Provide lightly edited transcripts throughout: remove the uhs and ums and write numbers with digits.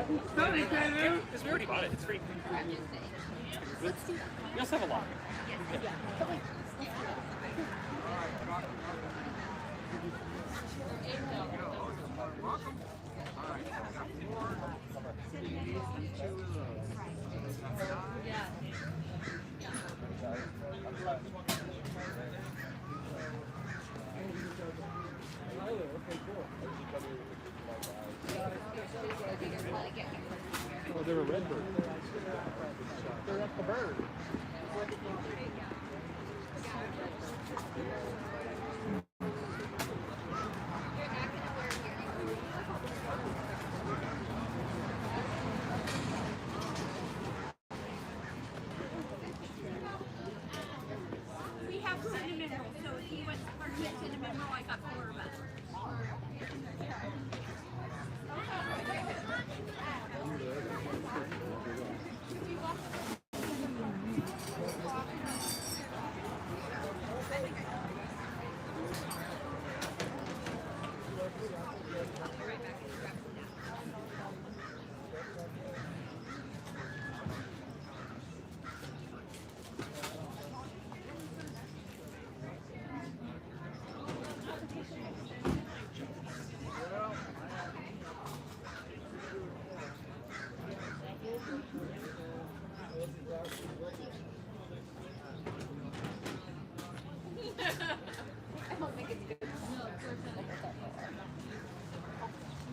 Because we already bought it. It's free. We also have a lot. Oh, they're a red bird. They're up the bird. We have cinnamon roll, so if he went for cinnamon roll, I got 4 of them. I don't think it's good.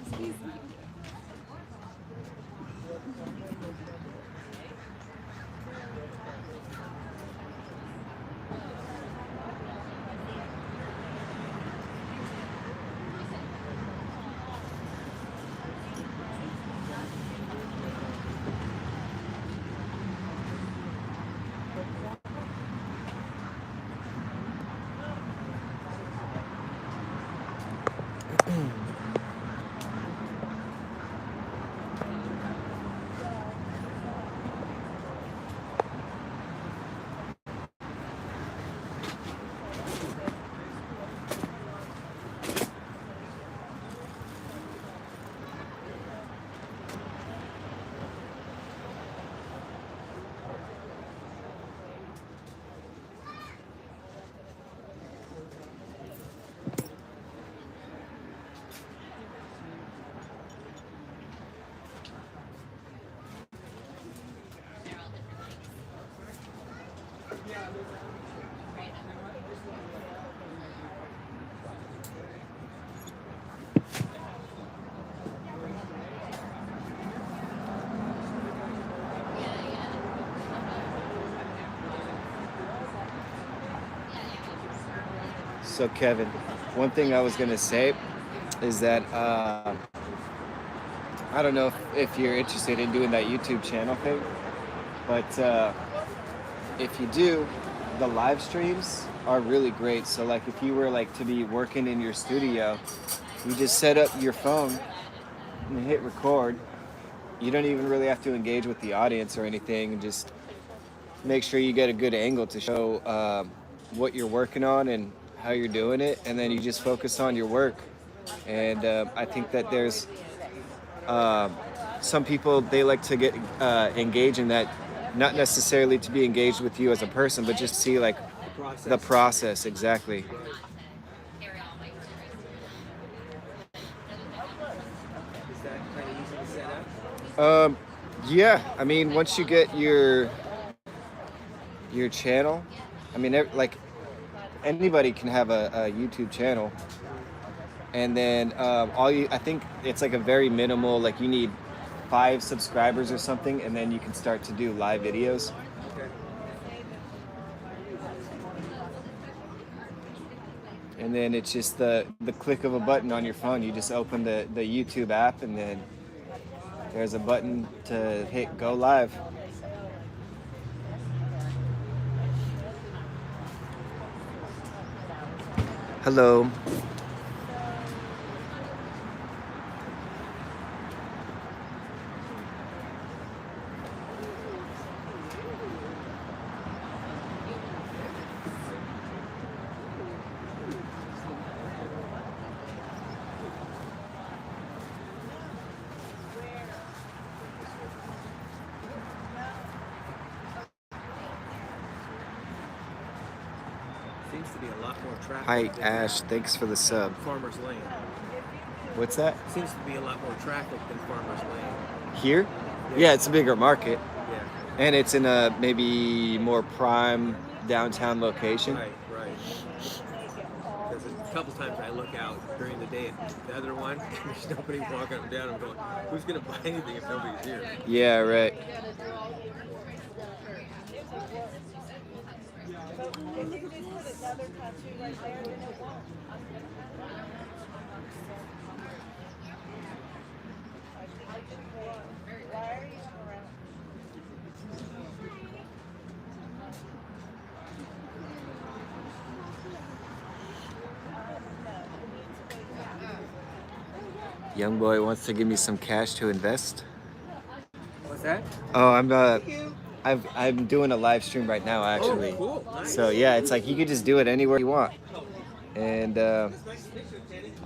Excuse me. So Kevin, one thing I was gonna say is that I don't know if you're interested in doing that YouTube channel thing, but if you do, the live streams are really great. So like if you were like to be working in your studio, you just set up your phone and hit record. You don't even really have to engage with the audience or anything. Just make sure you get a good angle to show what you're working on and how you're doing it, and then you just focus on your work. And I think that there's some people, they like to get engaged in that, not necessarily to be engaged with you as a person, but just see like the process. Exactly. Yeah, I mean, once you get your channel, I mean, like anybody can have a YouTube channel, and then I think it's like a very minimal, like you need 5 subscribers or something, and then you can start to do live videos. And then it's just the click of a button on your phone. You just open the YouTube app, and then there's a button to hit go live. Hello. be a lot more traffic. Hi, than Ash. Thanks for the sub. Farmers Lane. What's that? Seems to be a lot more traffic than Farmers Lane. Here? Yeah, it's a bigger market. Yeah. And it's in a maybe more prime downtown location. Right. Because a couple times I look out during the day at the other one, there's nobody walking up and down. I'm going, who's going to buy anything if nobody's here? Yeah, right. Young boy wants to give me some cash to invest. What's that? Oh, I'm doing a live stream right now, actually. Oh, cool. Nice. So yeah, it's like you could just do it anywhere you want. And I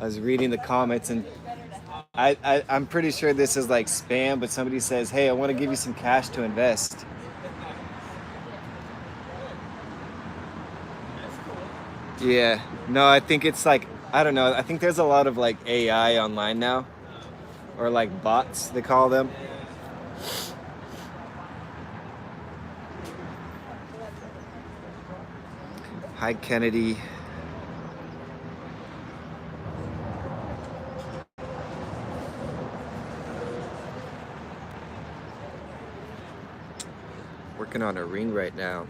was reading the comments, and I'm pretty sure this is like spam, but somebody says, "Hey, I want to give you some cash to invest." Yeah. No, I think it's like, I don't know. I think there's a lot of like AI online now, or like bots they call them. Hi, Kennedy. Working on a ring right now.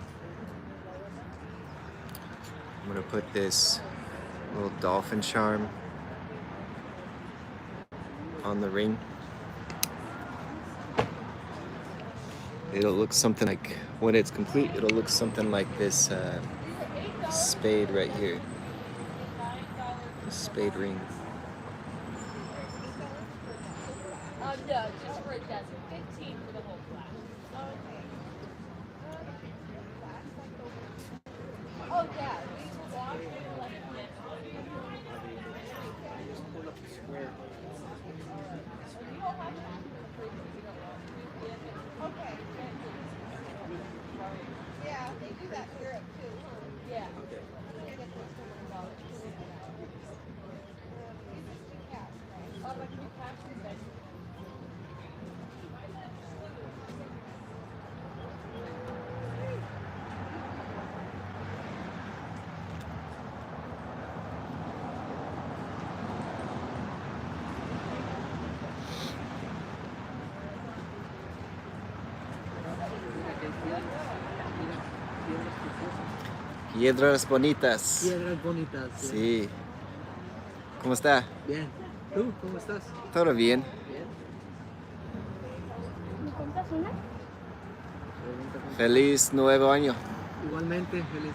I'm gonna put this little dolphin charm on the ring. It'll look something like, when it's complete, it'll look something like this spade right here. This spade ring. No, just for a dozen. 15 for the whole class. Oh, yeah. We will walk through like okay. Yeah, they do that in Europe too. Yeah. Okay. Piedras bonitas. Piedras bonitas. Sí. ¿Cómo está? Bien. ¿Tú cómo estás? Todo bien. Bien. ¿Me cuentas una? Feliz nuevo año. Igualmente, feliz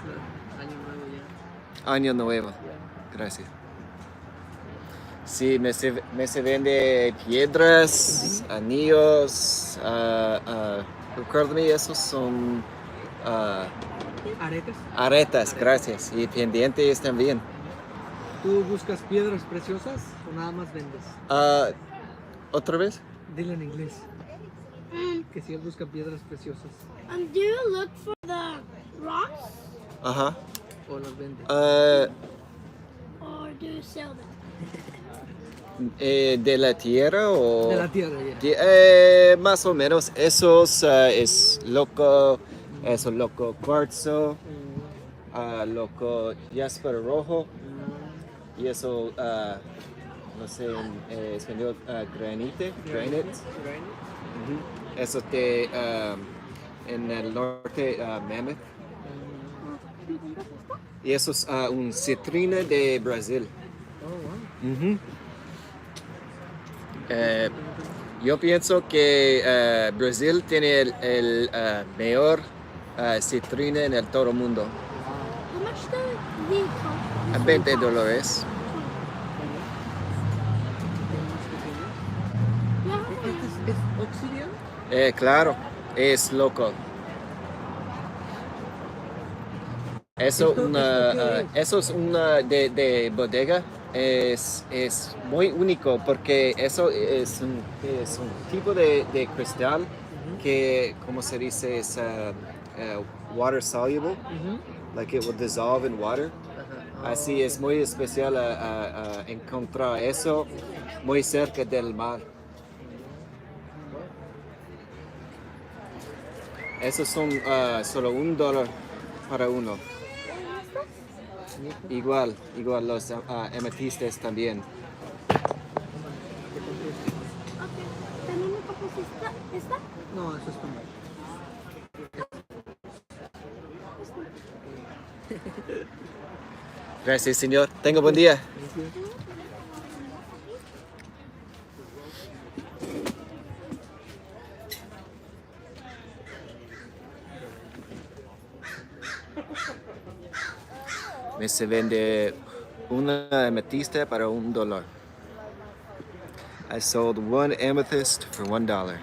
año nuevo ya. Año nuevo. Gracias. Sí, me se vende piedras, anillos. Recuérdame, esos son Aretes. aretas, gracias. Y pendientes también. ¿Tú buscas piedras preciosas o nada más vendes? ¿Otra vez? Dile en inglés. Que si él busca piedras preciosas Do you look for the rocks Ajá. o las vende. or do you sell them? ¿De la tierra o...? De la tierra, ya. Más o menos. Esos es loco cuarzo, loco jasper rojo, y eso, no sé en español, granite. Ujú. Eso en el norte, mammoth. Y eso es un citrina de Brasil. Oh, wow. Ujú. Yo pienso que Brasil tiene el mejor citrina en el todo el mundo. How much do they cost? A $20. ¿Es obsidian? Claro, es local. Eso, eso es una de bodega. Es muy único porque eso es un tipo de cristal que, como se dice, es water soluble. Like it will dissolve in water. Así es muy especial encontrar eso muy cerca del mar. Esos son solo $1 para uno. Igual los ametistas también. ¿También me copias esta? No, eso es como. Gracias, señor. Tenga buen día. Se vende una ametista para $1. I sold one amethyst for $1.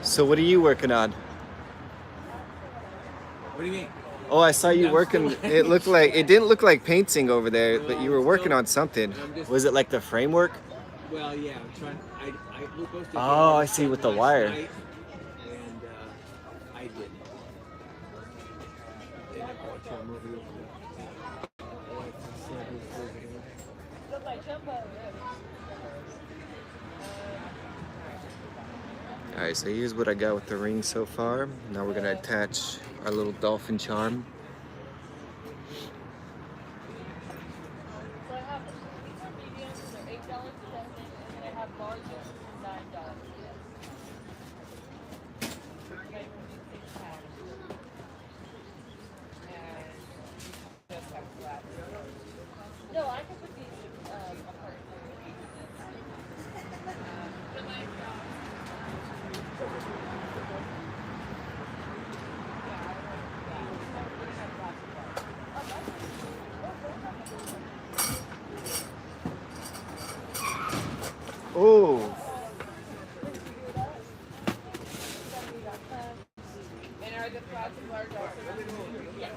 So what are you working on? What do you mean? Oh, I saw you working. It didn't look like painting over there, but you were working on something. Was it like the framework? Well, yeah, I'm trying. I was supposed to. Oh, I see, with the last wire. night, and I didn't. Ended up watching a movie with my wife and son who's visiting. All right, so here's what I got with the ring so far. Now we're gonna attach our little dolphin charm. So I have these are mediums, they're $8.70, and I have large ones for $9. Okay, we'll do 6 packs. And just have flat. No, I can put these apart. Oh, And are the flats and large also? Yes.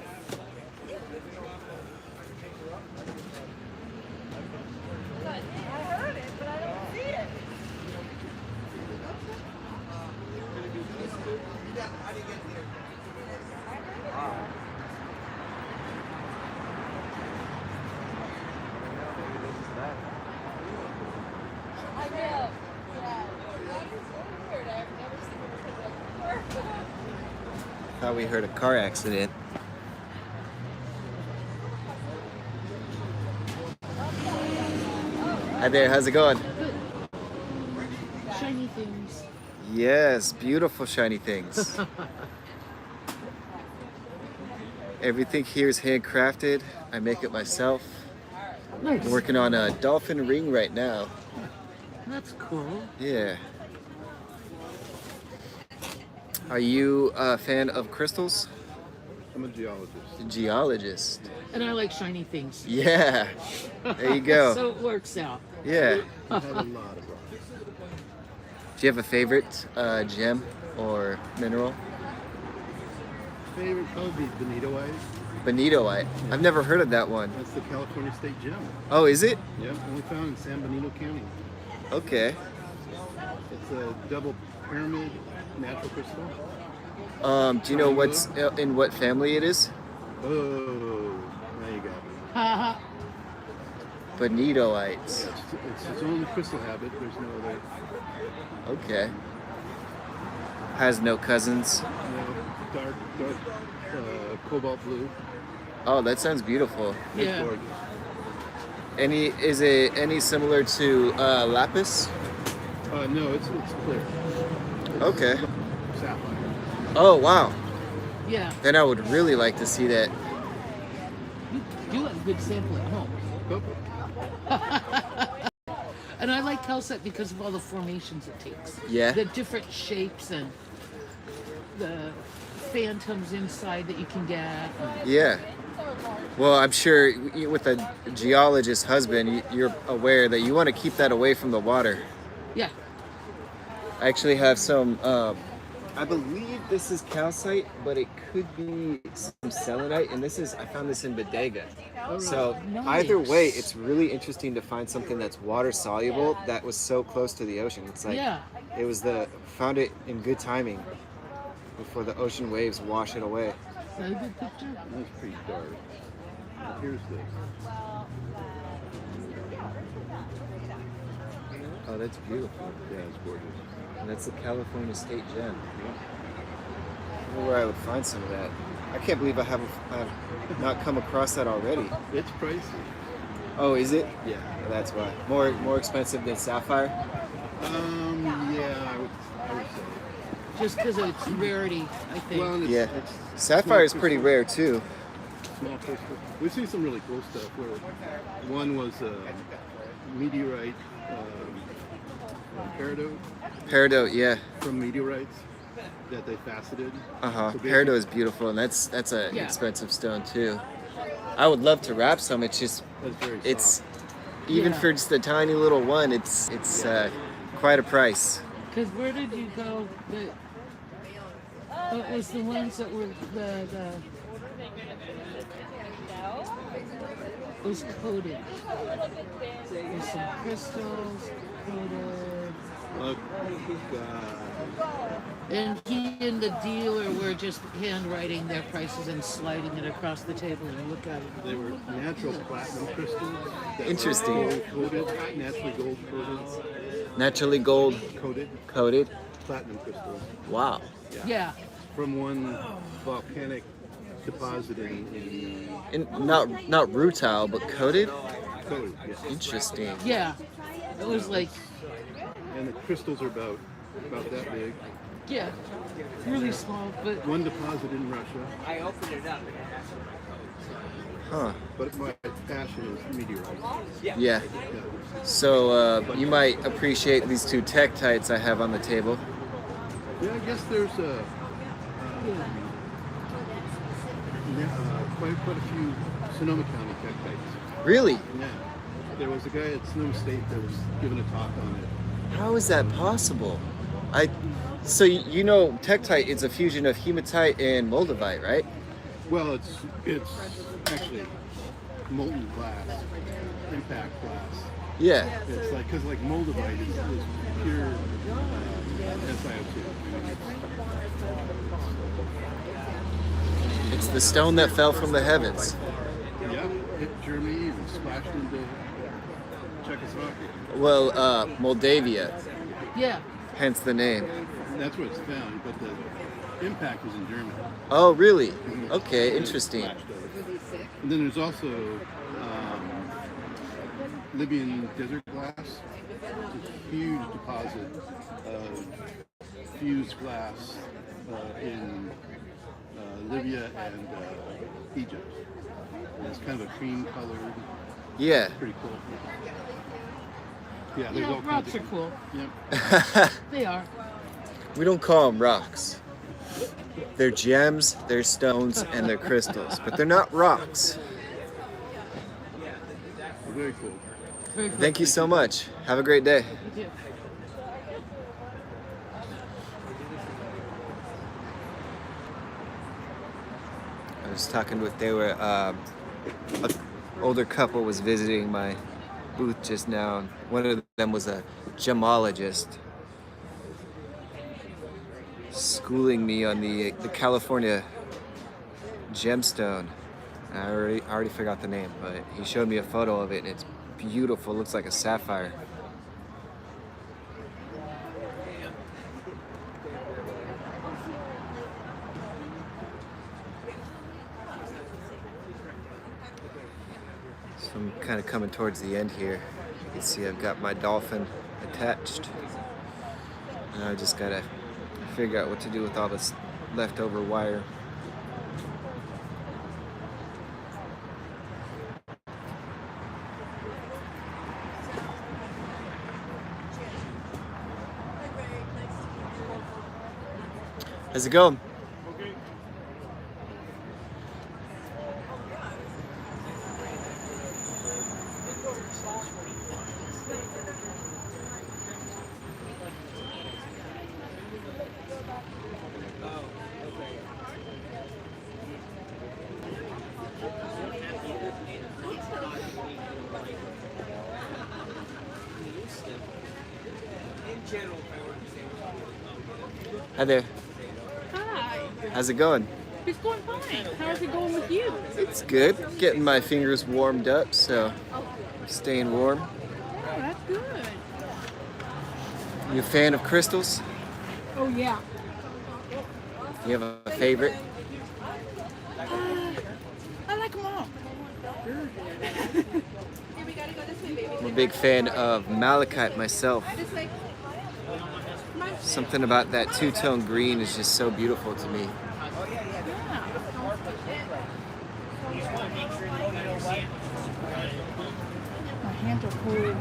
I heard it, but I don't see it. I know. Yeah. That is so weird. I've never seen anything like that before. thought we heard a car accident. Hi there, how's it going? Shiny things. Yes, beautiful shiny things. Everything here is handcrafted. I make it myself. Nice. I'm working on a dolphin ring right now. That's cool. Yeah. Are you a fan of crystals? I'm a geologist. Geologist. And I like shiny things. Yeah. There you go. So it works out. Yeah. I have a lot of rocks. Do you have a favorite gem or mineral? Favorite probably bonitoite. Bonitoite. I've never heard of that one. That's the California state gem. Oh, is it? Yep, only found in San Benito County. Okay. It's a double pyramid natural crystal. Do you know what's in what family it is? Oh, now you got it. Haha. Bonitoites. It's its own crystal habit. There's no other. Okay. Has no cousins. Dark cobalt blue. Oh, that sounds beautiful. It's Yeah. gorgeous. Is it any similar to lapis? No, it's clear. Okay. Sapphire. Oh, wow. Yeah. Then I would really like to see that. You have a good sample at home. Oh, And I like calcite because of all the formations it takes. Yeah. The different shapes and the phantoms inside that you can get. Yeah. Well, I'm sure with a geologist husband, you're aware that you want to keep that away from the water. Yeah. I actually have some, I believe this is calcite, but it could be some selenite, and I found this in Bodega. So either way, it's really interesting to find something that's water soluble that was so close to the ocean. It's like, it was found it in good timing before the ocean waves wash it away. Is that a good picture? That's pretty dark. Here's this. Oh, that's beautiful. Yeah, it's gorgeous. And that's the California State Gem. I wonder where I would find some of that. I can't believe I have not come across that already. It's pricey. Oh, is it? Yeah. Well, that's why. More expensive than sapphire? Yeah, I would say. Just because of its rarity, I think. Well, and Yeah. it's Sapphire is pretty rare too. small crystal. We've seen some really cool stuff where one was meteorite, peridot Peridot, yeah. from meteorites that they faceted. Uh-huh. So Peridot is beautiful, and that's an expensive stone too. I would love to wrap some. It's just That's very it's soft. even Yeah. for just a tiny little one, it's quite a price. Because where did you go? What was the ones that were the it was coated. There's some crystals coated. Look, God. And he and the dealer were just handwriting their prices and sliding it across the table and look at it. They were natural platinum crystals. That Interesting. Were gold coated, naturally gold coated. Naturally gold coated. Platinum crystals. Wow. Yeah. From one volcanic deposit in And not rutile, but coated. coated. Yes. Interesting. Yeah. It was like, And the crystals are about that big. yeah, really small, but One deposit in Russia, I opened it up. Huh. but my passion is meteorites. Yeah. Yeah. So you might appreciate these two tektites I have on the table. Yeah, I guess there's quite a few Sonoma County tektites. Really? Yeah. There was a guy at Sonoma State that was giving a talk on it. How is that possible? So you know tektite is a fusion of hematite and moldavite, right? Well, it's actually molten glass, impact glass. Yeah. It's like, because like moldavite is pure SiO2. It's the stone that fell from the heavens. Yeah, hit Germany and splashed into Czechoslovakia. Well, Moldavia, yeah. hence the name. And that's where it's found, but the impact was in Germany. Oh, really? Okay, interesting. And then there's also Libyan desert glass. It's a huge deposit of fused glass in Libya and Egypt. And it's kind of a cream colored. Yeah. Pretty cool. Yeah, there's all Yeah, kinds rocks are of. cool. Yep. They are. We don't call them rocks. They're gems, they're stones, and they're crystals, but they're not rocks. Very cool. Very cool. Thank you so much. Have a great day. Thank you. I was talking with, an older couple was visiting my booth just now. And one of them was a gemologist, schooling me on the California gemstone. I already forgot the name, but he showed me a photo of it, and it's beautiful. It looks like a sapphire. So I'm kind of coming towards the end here. You can see I've got my dolphin attached. And I just gotta figure out what to do with all this leftover wire. How's it going? Hi there. Hi. How's it going? It's going fine. How's it going with you? It's good. Getting my fingers warmed up, so staying warm. Oh, that's good. You a fan of crystals? Oh, yeah. You have a favorite? I like them all. I'm a big fan of malachite myself. Something about that two-tone green is just so beautiful to me. My hands are cold.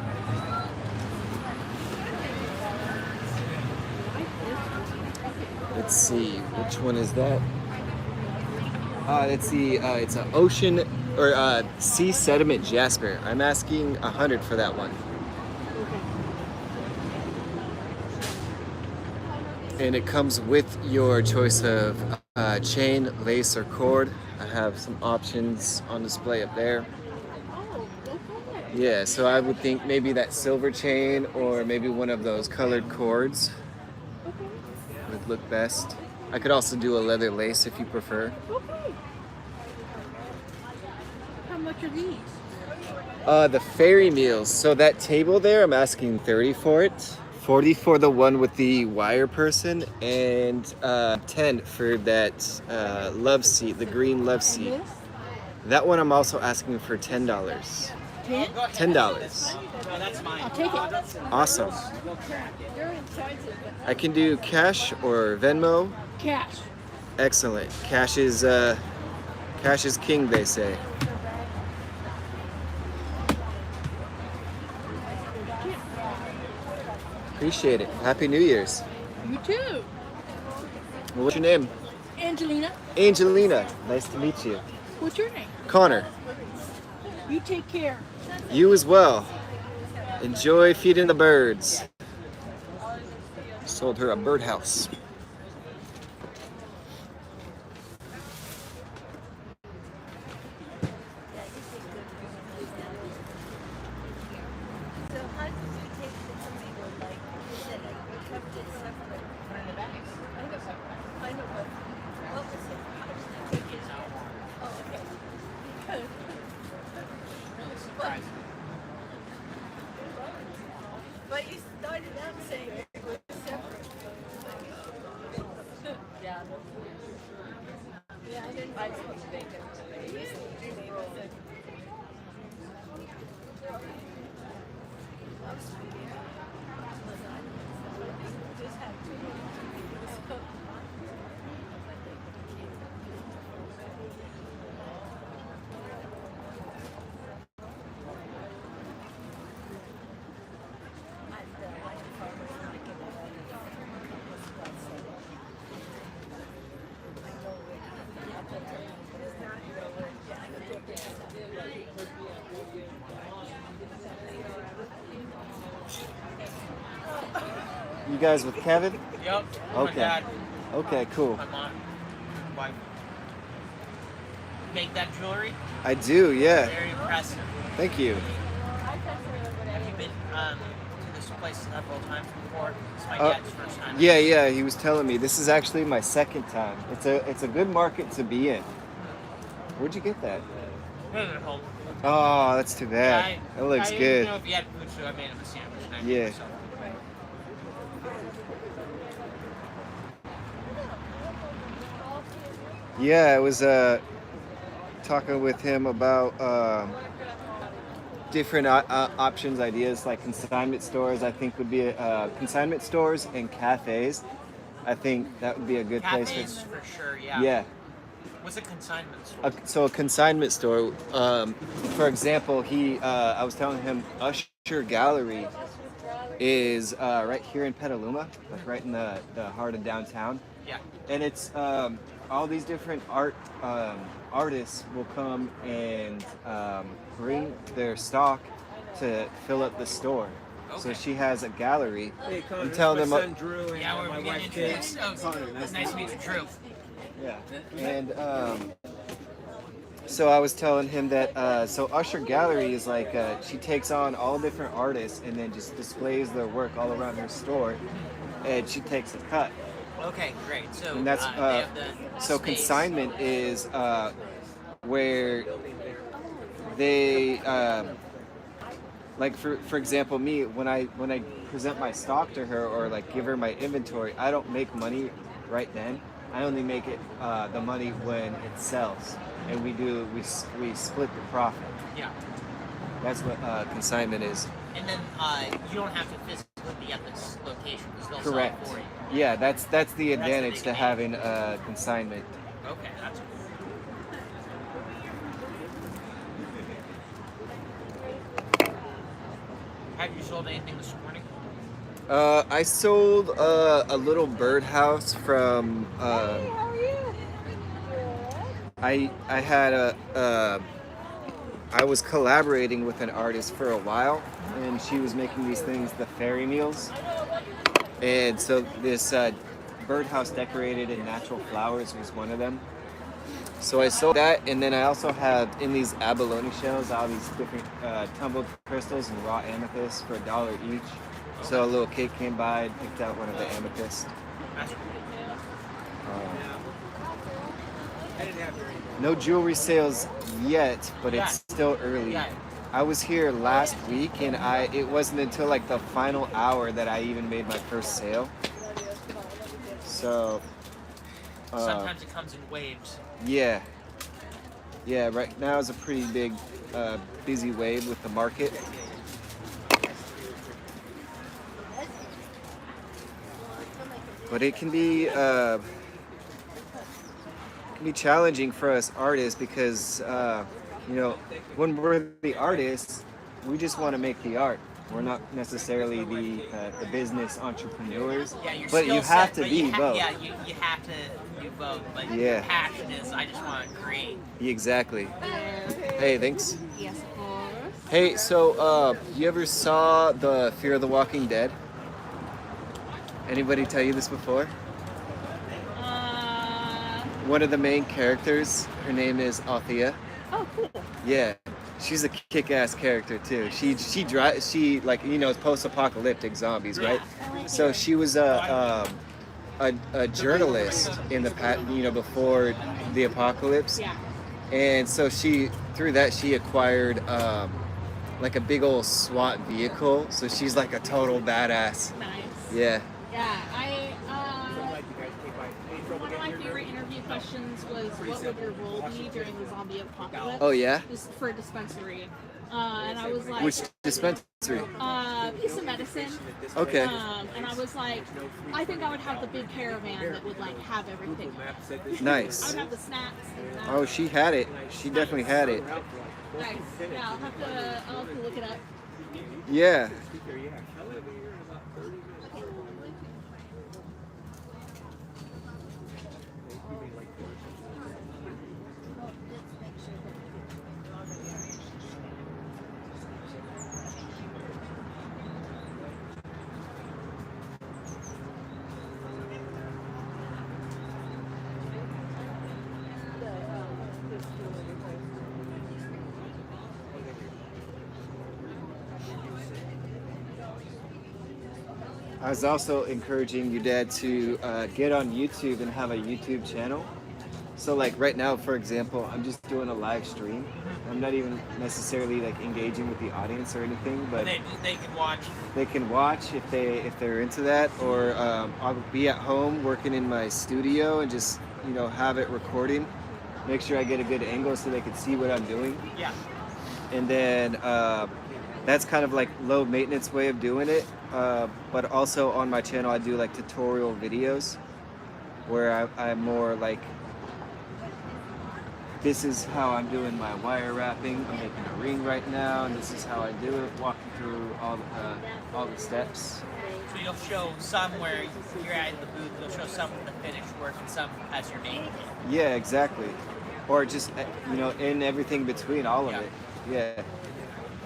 Let's see, which one is that? Let's see, it's an ocean or sea sediment jasper. I'm asking 100 for that one. And it comes with your choice of chain, lace, or cord. I have some options on display up there. Oh, okay. Yeah, so I would think maybe that silver chain or maybe one of those colored cords would look best. I could also do a leather lace if you prefer. Okay. How much are these? The fairy meals. So that table there, I'm asking 30 for it. 40 for the one with the wire person, and 10 for that love seat, the green love seat. This? That one I'm also asking for $10. 10? $10. I'll take it. Awesome. I can do cash or Venmo. Cash. Excellent. Cash is king, they say. Appreciate it. Happy New Year's. You too. Well, what's your name? Angelina, Angelina. Nice to meet you. what's your name? Connor. You take care. You as well. Enjoy feeding the birds. Sold her a birdhouse. But you started out saying it was separate. Yeah. Yeah, I didn't buy so much bacon. It used to be rolled. Just had two. You guys with Kevin? Yep. Okay. My dad, Okay, cool. my mom, wife. Make that jewelry? I do, yeah. Very impressive. Thank you. Have you been to this place several times before? It's my Uh, dad's first time. Yeah, he was telling me. This is actually my second time. It's a good market to be in. Where'd you get that? Made it at home. Oh, that's too bad. That looks I good. didn't know if you had food, so I made him a sandwich. And I made Yeah. myself. Yeah, I was talking with him about different options, ideas like consignment stores. I think would be consignment stores and cafes. I think that would be a good place Cafes for sure, yeah. Yeah. What's a consignment store? So a consignment store, for example, I was telling him Usher Gallery is right here in Petaluma, like right in the heart of downtown. Yeah. And it's all these different artists will come and bring their stock to fill up the store. So Okay. she has a gallery. Hey, Connor, I'm this telling is my them. son Drew and Yeah, my we're wife getting Kate. introduced. Oh, it's nice to meet you, Drew. Yeah. And so I was telling him that so Usher Gallery is like she takes on all different artists and then just displays their work all around her store, and she takes a cut. Okay, great. So And that's they have the so space. consignment is where they like for example me when I present my stock to her or like give her my inventory, I don't make money right then. I only make it the money when it sells, and we split the profit. Yeah. That's what consignment is. And then you don't have to physically be at this location because they'll Correct. sell it for you. Yeah, that's the advantage big to advantage. having consignment. Okay, that's cool. Have you sold anything this morning? I sold a little birdhouse from. How are you? Good. I had I was collaborating with an artist for a while, and she was making these things, the fairy meals. And so this birdhouse decorated in natural flowers was one of them. So I sold that, and then I also have in these abalone shells all these different tumbled crystals and raw amethyst for $1 each. So a little kid came by and picked out one of the amethyst. That's cool. I didn't have very much. No jewelry sales yet, but Yeah. it's still early. Yeah. I was here last week, and it wasn't until like the final hour that I even made my first sale. So Sometimes it comes in waves. yeah, right now is a pretty big busy wave with the market. But it can be challenging for us artists because when we're the artists, we just want to make the art. We're not necessarily the business entrepreneurs, Yeah, your but skill you have set, to but be you both. Yeah, you have to do both. But Yeah. your passion is, I just want to create. Exactly. Hey, thanks. Yes, of course. Hey, so you ever saw the Fear of the Walking Dead? Anybody tell you this before? One of the main characters, her name is Althea. Oh, cool. Yeah, she's a kick-ass character too. She like it's post-apocalyptic zombies, right? I like So it. she was a journalist in the before the apocalypse, Yeah. and so through that she acquired like a big old SWAT vehicle. So she's like a total badass. Nice. Yeah. Yeah, one of my favorite interview questions was, what would your role be during the zombie apocalypse? Oh yeah. Just for a dispensary. And I was like, Which dispensary? piece of medicine. Okay. And I was like, I think I would have the big caravan that would like have everything. I would Nice. have the snacks. And, Oh, she had it. She definitely had it. nice. Yeah, I'll have to look it up. Yeah. I was also encouraging your dad to get on YouTube and have a YouTube channel. So like right now, for example, I'm just doing a live stream. I'm not even necessarily like engaging with the audience or anything, but They can watch. they can watch if they're into that, or I'll be at home working in my studio and just have it recording. Make sure I get a good angle so they can see what I'm doing. Yeah. And then that's kind of like low maintenance way of doing it. But also on my channel, I do like tutorial videos where I'm more like this is how I'm doing my wire wrapping. I'm making a ring right now, and this is how I do it. Walking through all the steps. So you'll show some where you're at in the booth, you'll show some of the finished work and some as you're making it. Yeah, exactly. Or just in everything between all of it. Yeah.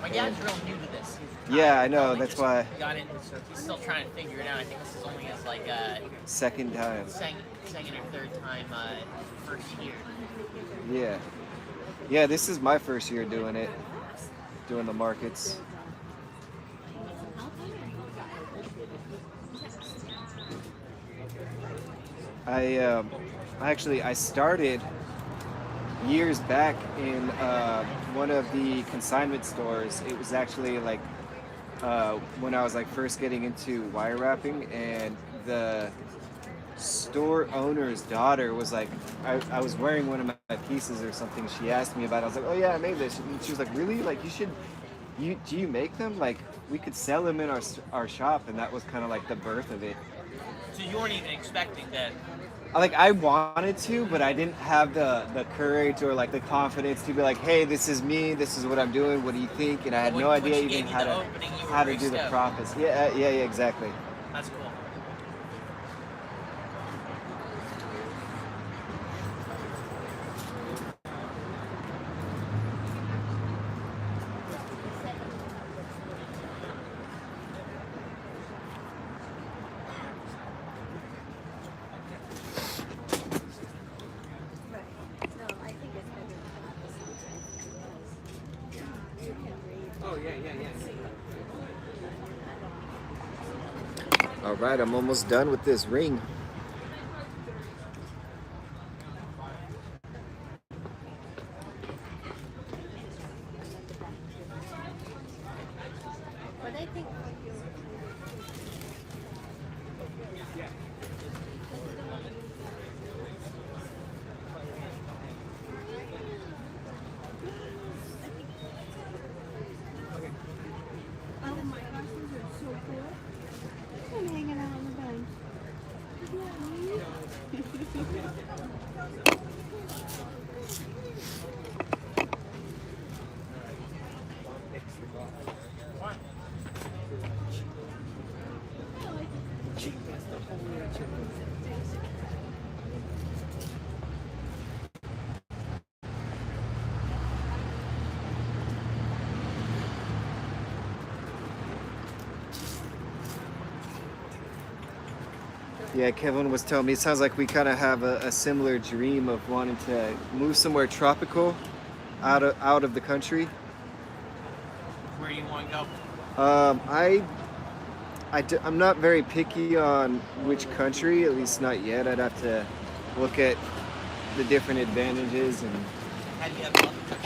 My dad's real new to this. Yeah, I know. Probably That's just why. Got into so he's still trying to figure it out. I think this is only his like Second time. second or third time first year. Yeah. Yeah, this is my first year doing it. Doing the markets. I started years back in one of the consignment stores. It was actually like when I was like first getting into wire wrapping, and the store owner's daughter was like, I was wearing one of my pieces or something. She asked me about it. I was like, oh yeah, I made this. And she was like, really? Like do you make them? Like we could sell them in our shop. And that was kind of like the birth of it. So you weren't even expecting that. Like I wanted to, but I didn't have the courage or like the confidence to be like, hey, this is me, this is what I'm doing, what do you think? And I had no idea even how to do the profits. Yeah, exactly. That's cool. All right, I'm almost done with this ring. Oh my gosh, these are so cool. I'm hanging out on the bench. Yeah, Kevin was telling me it sounds like we kind of have a similar dream of wanting to move somewhere tropical out of the country. Where do you want to go? I'm not very picky on which country, at least not yet. I'd have to look at the different advantages. And Have you ever loved the country?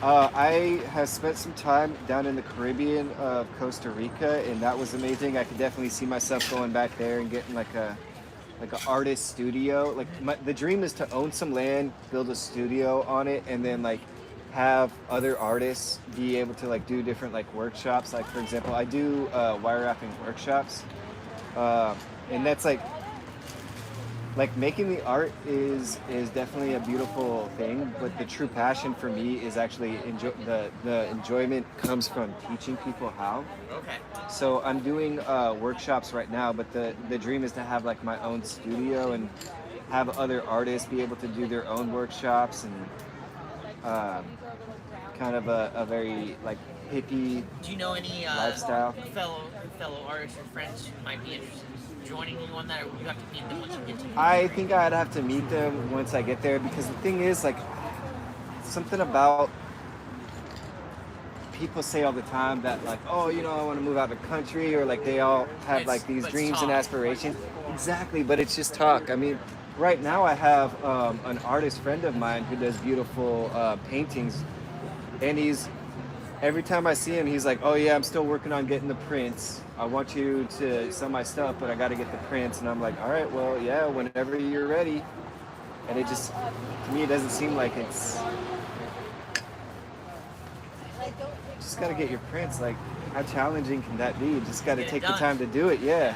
I have spent some time down in the Caribbean of Costa Rica, and that was amazing. I could definitely see myself going back there and getting like an artist studio. Like the dream is to own some land, build a studio on it, and then like have other artists be able to like do different like workshops. Like for example, I do wire wrapping workshops, and that's like making the art is definitely a beautiful thing, but the true passion for me is actually the enjoyment comes from teaching people how. Okay. So I'm doing workshops right now, but the dream is to have like my own studio and have other artists be able to do their own workshops, and kind of a very like hippie Do you know any lifestyle. fellow artists or friends who might be interested in joining you on that, or you have to meet them once you get to I think I'd have to meet them once I get there, because the thing is, like, something about people say all the time that, like, oh, I want to move out of the country, or like they all have like these dreams and aspirations. Exactly, but it's just talk. I mean, right now I have an artist friend of mine who does beautiful paintings, and every time I see him, he's like, oh yeah, I'm still working on getting the prints. I want you to sell my stuff, but I got to get the prints. And I'm like, all right, well, yeah, whenever you're ready. And it just, to me, it doesn't seem like it's, just got to get your prints. Like, how challenging can that be? You just got to take the time to do it. Yeah.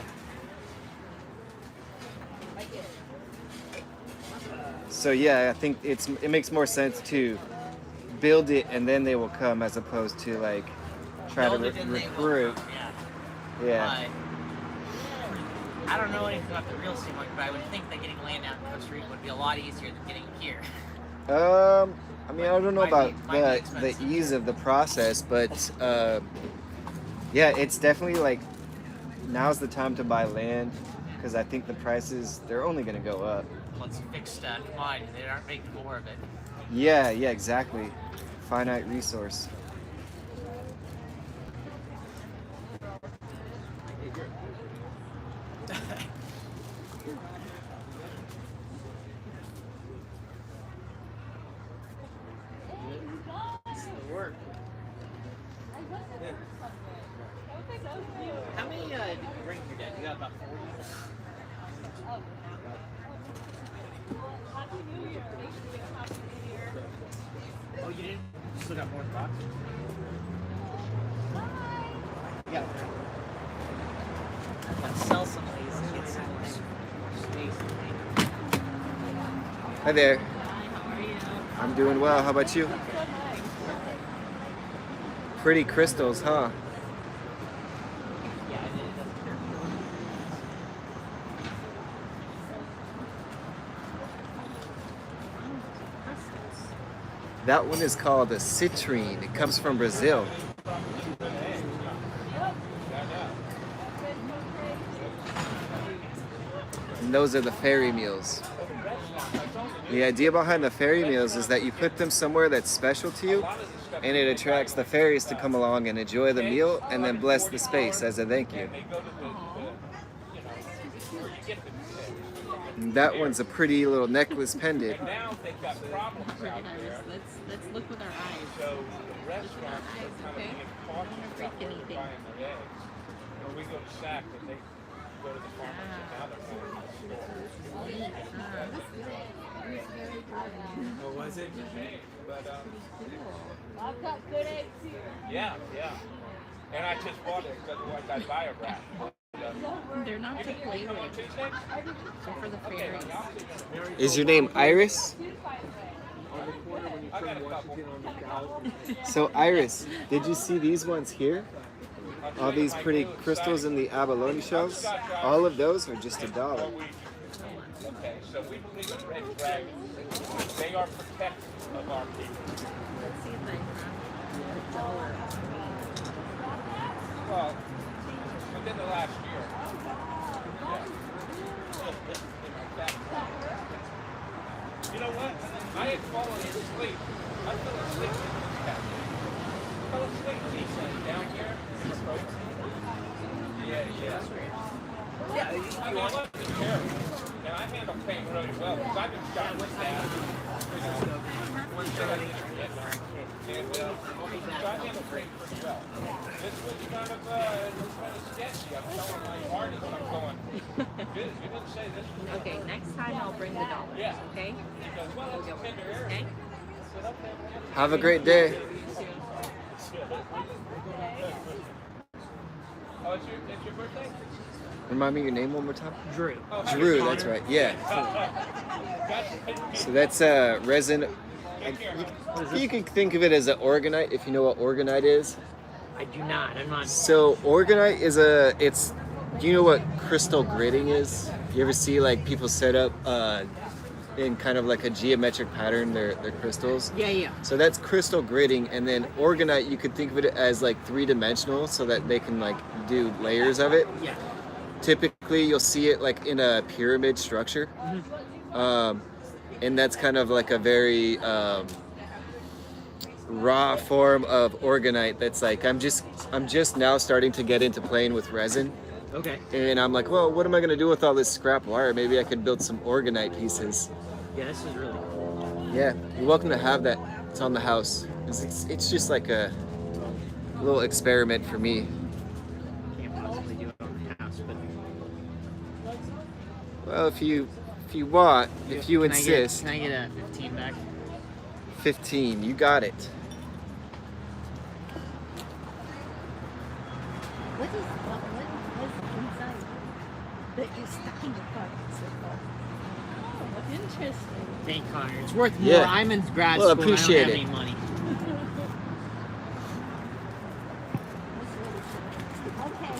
So yeah, I think it makes more sense to build it and then they will come as opposed to like try Build to it and they will recruit. come, yeah. Yeah. I don't know anything about the real estate market, but I would think that getting land out in Costa Rica would be a lot easier than getting it here. I mean, I don't know about Might be the expensive. ease of the process, but yeah, it's definitely like now's the time to buy land because I think the prices they're only going to go up. Well, it's a fixed commodity. They aren't making more of it. Yeah, exactly. Finite resource. It's the work. How many did you bring here, Dad? You got about 40? Oh, you didn't? You still got more in the box? Yeah. Let's sell some of these and get some more space. Hi there. I'm doing well. How about you? Pretty crystals, huh? That one is called a citrine. It comes from Brazil. And those are the fairy meals. The idea behind the fairy meals is that you put them somewhere that's special to you, and it attracts the fairies to come along and enjoy the meal and then bless the space as a thank you. And that one's a pretty little necklace pendant. Let's look with our eyes. Look with our eyes, okay? I don't want to break anything. Or we go to Sac and they go to the farmers and now they're going to the store. Oh, was it? But I've got good eggs here. yeah. And I just bought it because otherwise I'd buy a rack. They're not to play with. They're for the fairies. Is your name Iris? So Iris, did you see these ones here? All these pretty crystals in the abalone shells? All of those are just $1. Okay, so we believe in red dragons. They are protectors of our people. Let's see if they have $1. Well, within the last year. You know what? I had fallen asleep. I fell asleep in this cabin. I fell asleep decent down here. Yeah. I mean, I wasn't terrible. And I handle pain really well because I've been shot with that. And so I handle pain pretty well. This was kind of sketchy. I'm telling my artist, I'm going, you didn't say this was Okay, next time I'll bring the dollars. Yeah. Okay? He goes, well, We'll it's go a with tender this, area. okay? Have a great day. Oh, it's your birthday? Remind me your name one more time? Drew. Drew, that's right. Yeah. So that's resin. You can think of it as an orgonite if you know what orgonite is. I do not. I'm not. So orgonite is it's. Do you know what crystal gridding is? You ever see like people set up in kind of like a geometric pattern their crystals? Yeah. So that's crystal gridding, and then orgonite you could think of it as like 3-dimensional, so that they can like do layers of it. Yeah. Typically you'll see it like in a pyramid structure, and that's kind of like a very raw form of orgonite that's like I'm just now starting to get into playing with resin. Okay. And I'm like, well, what am I gonna do with all this scrap wire? Maybe I could build some orgonite pieces. Yeah, this is really cool. Yeah, you're welcome to have that. It's on the house. It's just like a little experiment for me. Can't possibly do it on the house, but Well, if you want, if you insist. Can I get a 15 back? 15, you got it. What is inside that you stuck in your pocket so far? Interesting. Thank Connor. It's worth more. Yeah. I'm in grad Well, school. appreciate I it. don't have any money. Okay.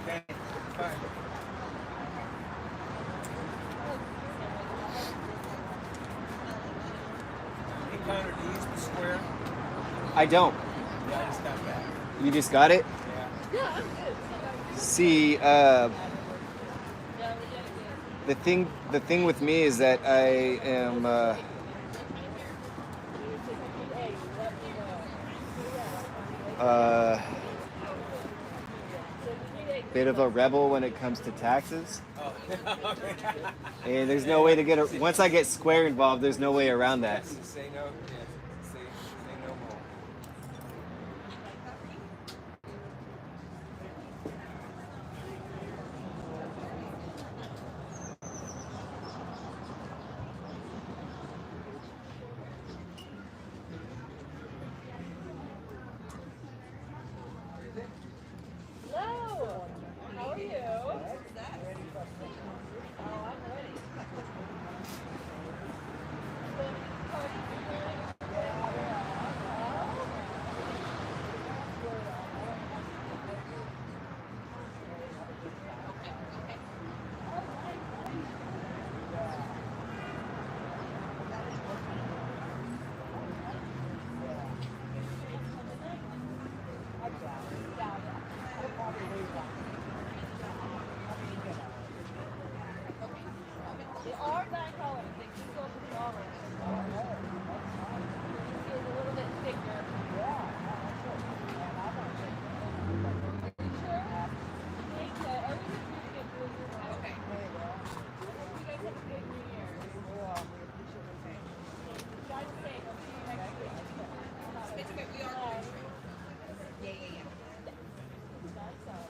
Okay, bye. Hey Connor, do you use the square? I don't. Yeah, I just got that. You just got it? Yeah. See, the thing with me is that I am bit of a rebel when it comes to taxes. Oh. And there's no way to get it. Once I get Square involved, there's no way around that. Say no. Yeah. Say no more. Hello. How are you? They are bank holidays. They can go to the dollar. Feels a little bit thicker. You sure? I think so. Everything's gonna get bluer. Okay. You guys have a good New Year. Drive safe. I'll see you next week. It's okay. We are. Yeah. That's all.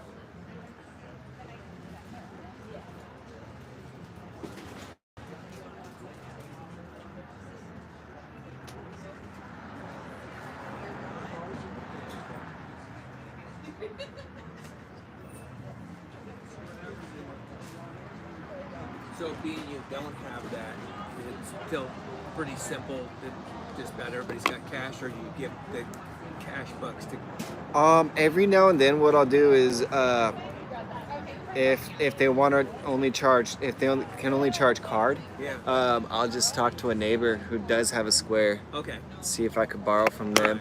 So being you don't have that, it's still pretty simple. Just about everybody's got cash, or you give the cash bucks to. Every now and then, what I'll do is, if they want to only charge, if they can only charge card, Yeah. I'll just talk to a neighbor who does have a Square, Okay. see if I could borrow from them.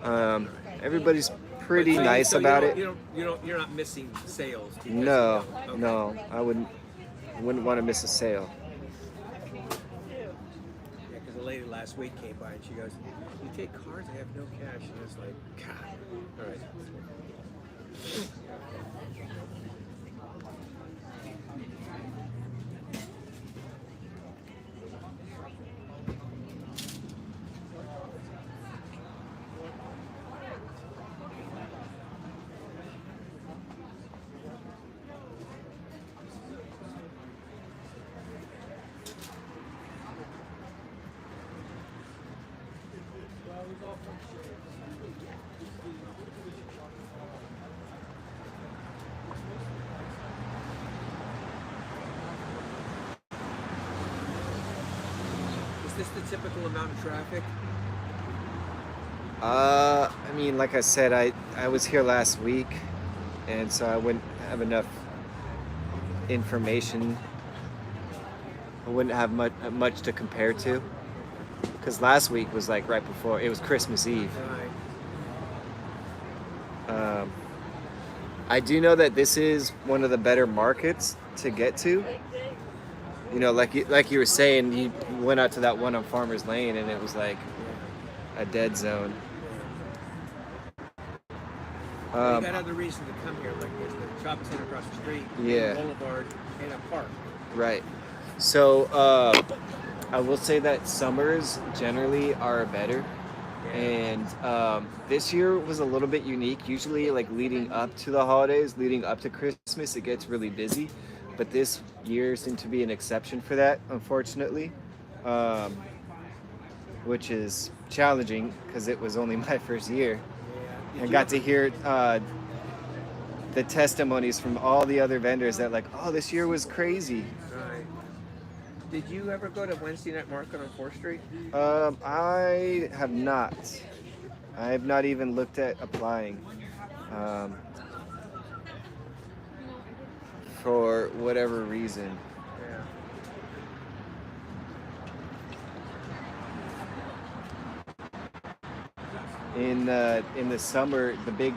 All right. Everybody's pretty So nice you about don't- it. You're not missing sales. because No, you don't- okay. no, I wouldn't want to miss a sale. Yeah, because the lady last week came by and she goes, "You take cards? I have no cash." And I was like, "God." All right. Is this the typical amount of traffic? I mean, like I said, I was here last week, and so I wouldn't have enough information. I wouldn't have much to compare to, because last week was like right before, it was Christmas Eve. Right. I do know that this is one of the better markets to get to. You know, like you were saying, you went out to that one on Farmers Lane, and it was like a dead zone. You got other reason to come here, like there's the shopping center across the street, Yeah. Boulevard, and a park. Right. So I will say that summers generally are better, and this year was a little bit unique. Usually, like leading up to the holidays, leading up to Christmas, it gets really busy, but this year seemed to be an exception for that, unfortunately, which is challenging because it was only my first year. Yeah. I got to hear the testimonies from all the other vendors that like, oh, this year was crazy. Right. Did you ever go to Wednesday Night Market on 4th Street? I have not. I have not even looked at applying. Um, for whatever reason. Yeah. In the summer, the big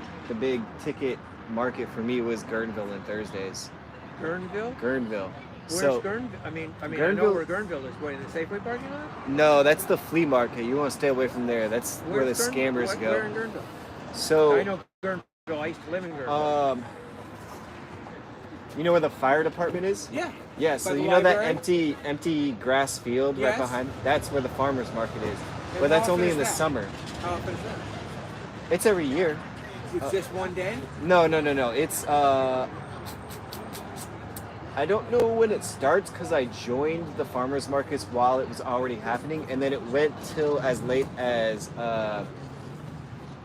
ticket market for me was Guerneville and Thursdays. Guerneville? Guerneville. Where's Guerneville? I mean, I know where Guerneville is. What, in the Safeway parking lot? No, that's the flea market. You want to stay away from there. That's where the scammers go. Where in Guerneville? So I know Guerneville. I used to live in Guerneville. You know where the fire department is? Yeah. Yeah, so you know that empty grass field right behind? That's where the farmer's market is. But that's only in the summer. How often is that? It's every year. It's just one day? No. It's I don't know when it starts because I joined the farmers markets while it was already happening, and then it went till as late as I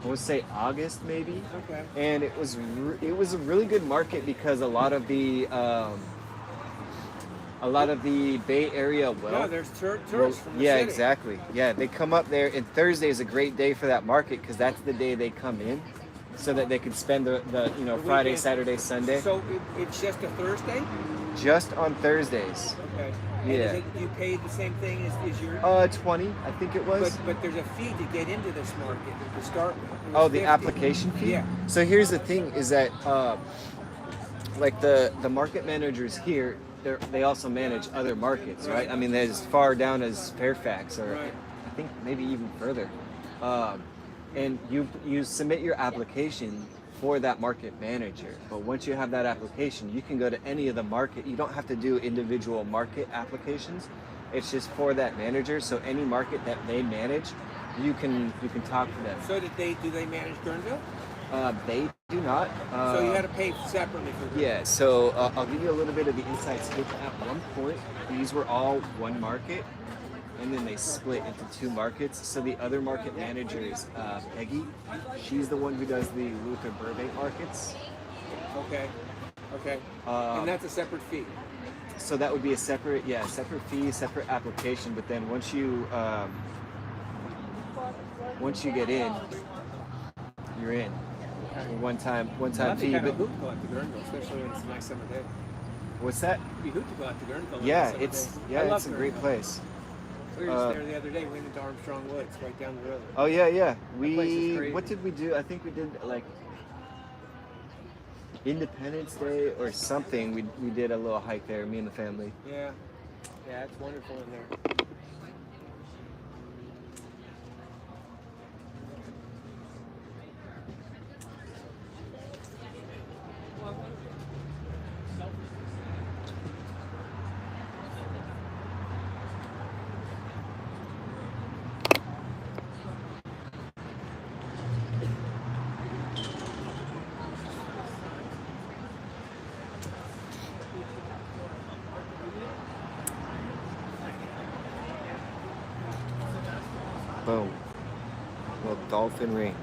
would say August maybe. Okay. And it was a really good market because a lot of the Bay Area there's tourists from the yeah, city. exactly. Yeah, they come up there, and Thursday is a great day for that market because that's the day they come in, so that they can spend the Friday, weekend. Saturday, Sunday. So it's just a Thursday? Just on Thursdays. Okay. Yeah. And you pay the same thing as your... 20, I think it was. But there's a fee to get into this market to start with. Oh, the application fee? Yeah. So here's the thing is that like the market managers here, they also manage other markets, right? I mean, they're as far down as Fairfax, or I think maybe even further. And you submit your application for that market manager. But once you have that application, you can go to any of the market. You don't have to do individual market applications. It's just for that manager. So any market that they manage, you can talk to them. So do they manage Guerneville? They do not. So you had to pay separately for Guerneville. Yeah. So I'll give you a little bit of the inside scoop. At one point, these were all one market, and then they split into two markets. So the other market manager is Peggy. She's the one who does the Luther Burbank markets. Okay. And that's a separate fee. So that would be a separate fee, separate application. But then once you get in, you're in. One time fee. But hoot to go out to Guerneville, especially when it's a nice summer day. What's that? It'd be hoot to go out to Guerneville. Yeah, it's a great place. We were just there the other day. We went into Armstrong Woods, right down the road. Oh yeah. place is crazy. What did we do? I think we did like Independence Day or something. We did a little hike there, me and the family. Yeah, it's wonderful in there. Boom. Little dolphin ring.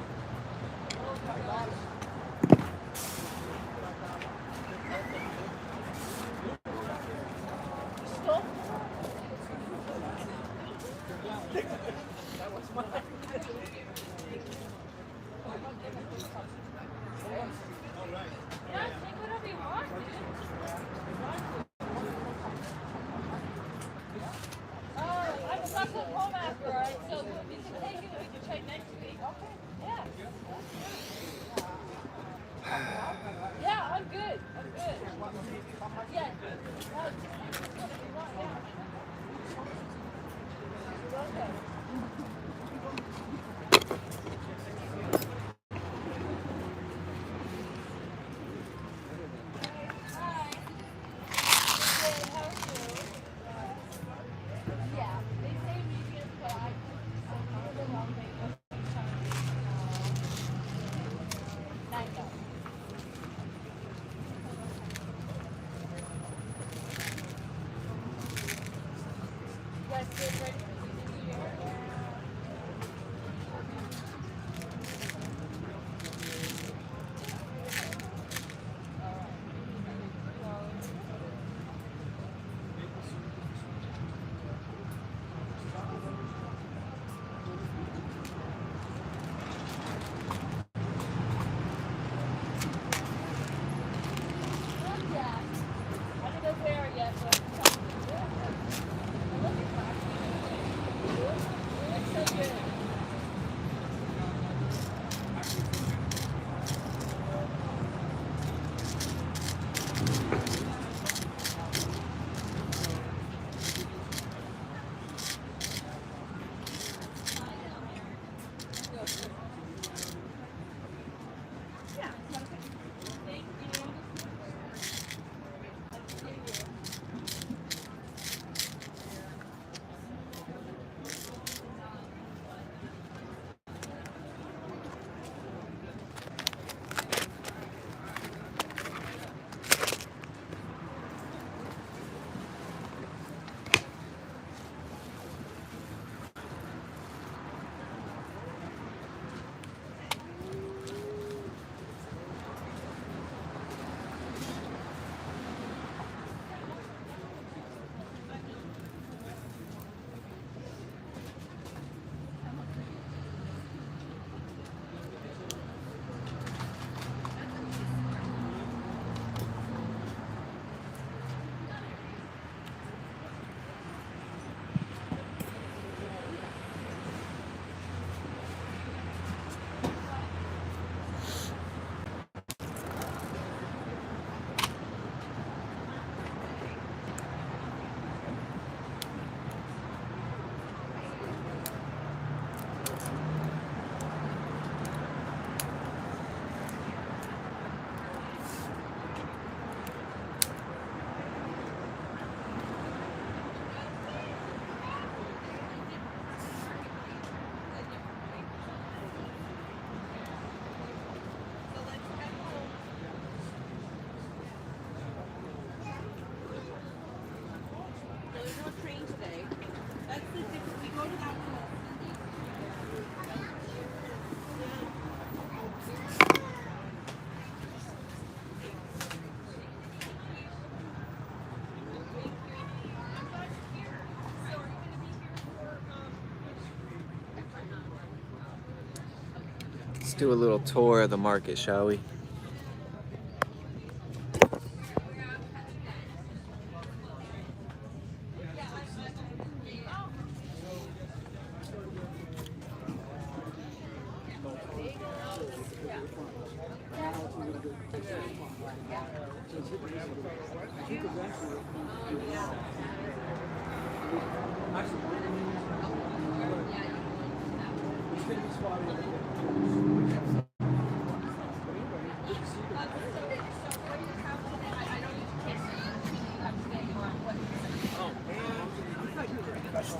Let's do a little tour of the market, shall we?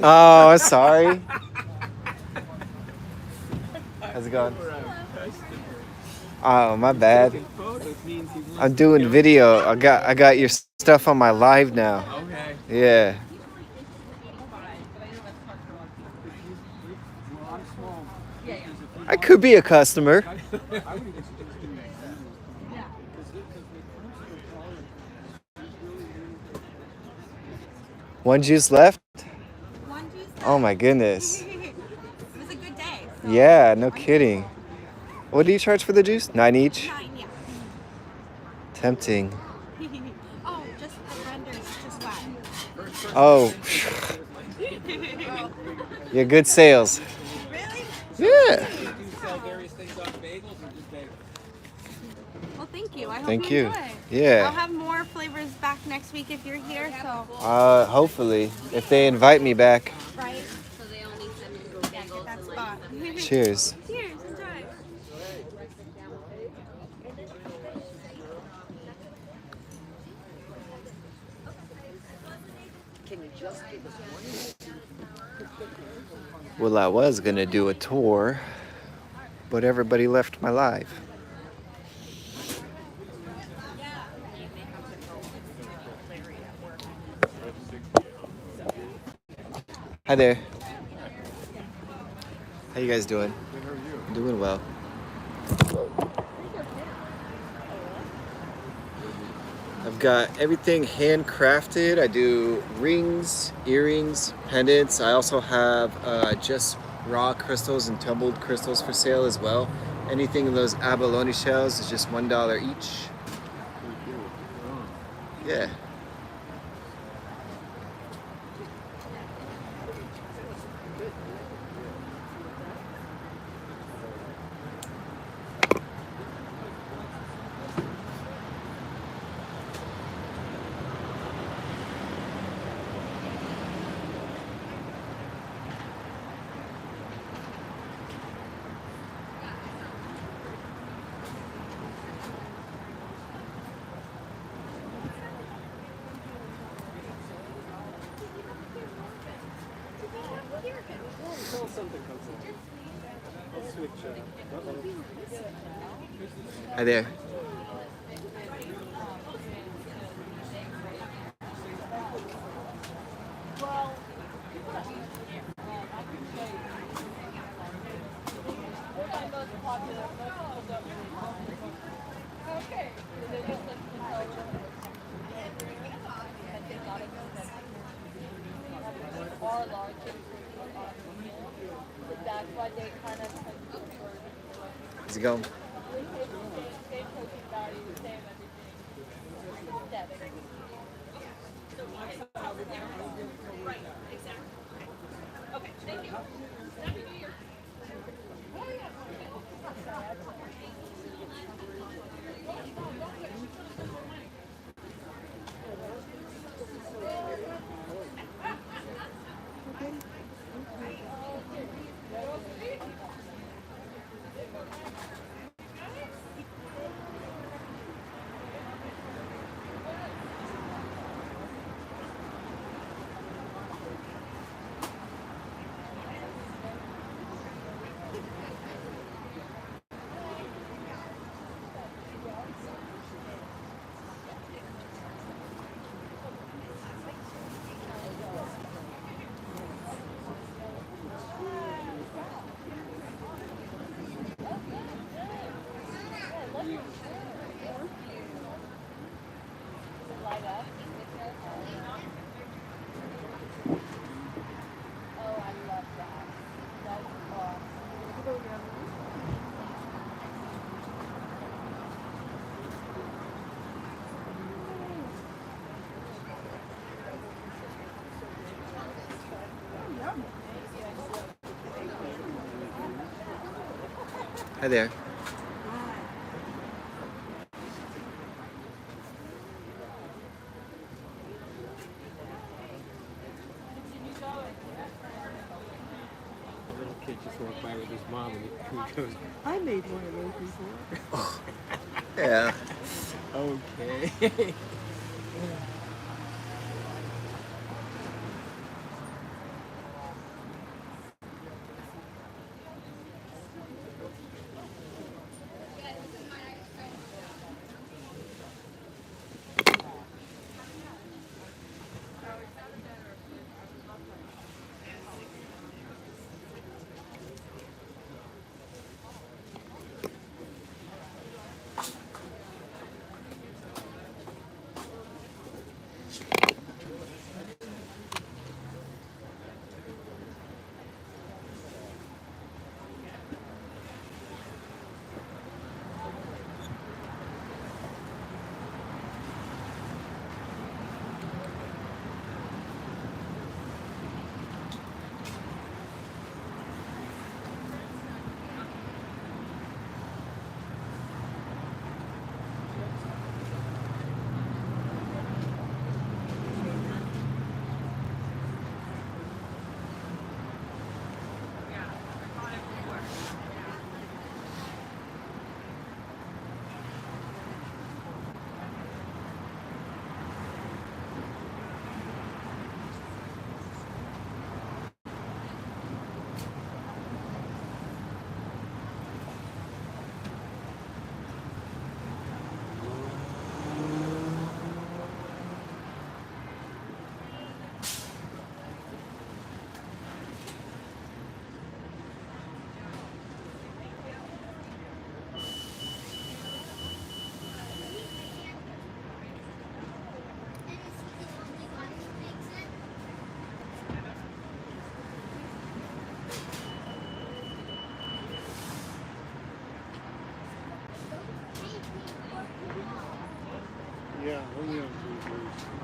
Oh, I'm sorry. How's it going? Oh, my bad. I'm doing video. I got your stuff on my live now. Okay. Yeah. I could be a customer. One juice left? One juice. Oh my goodness. It was a good day. So Yeah, no kidding. What do you charge for the juice? 9 each? 9, yeah. Tempting. Oh, just the vendors, just 5. Oh. Yeah, good sales. Really? Yeah. Do you sell various things off bagels or just bagels? Well, thank you. I hope Thank you you. enjoy. I'll Yeah. have more flavors back next week if you're here. So, Hopefully, if they invite me back. right? So they only send me bagels that spot. Cheers. Cheers. Enjoy. Well, I was gonna do a tour, but everybody left my live. Hi there. How you guys doing? Doing well. I've got everything handcrafted. I do rings, earrings, pendants. I also have just raw crystals and tumbled crystals for sale as well. Anything in those abalone shells is just $1 each. Yeah. Hi there. How's it going? Hi there. A little kid just walked by with his mom and he goes, I made one of those before. Yeah. Okay. Yeah, only on TV.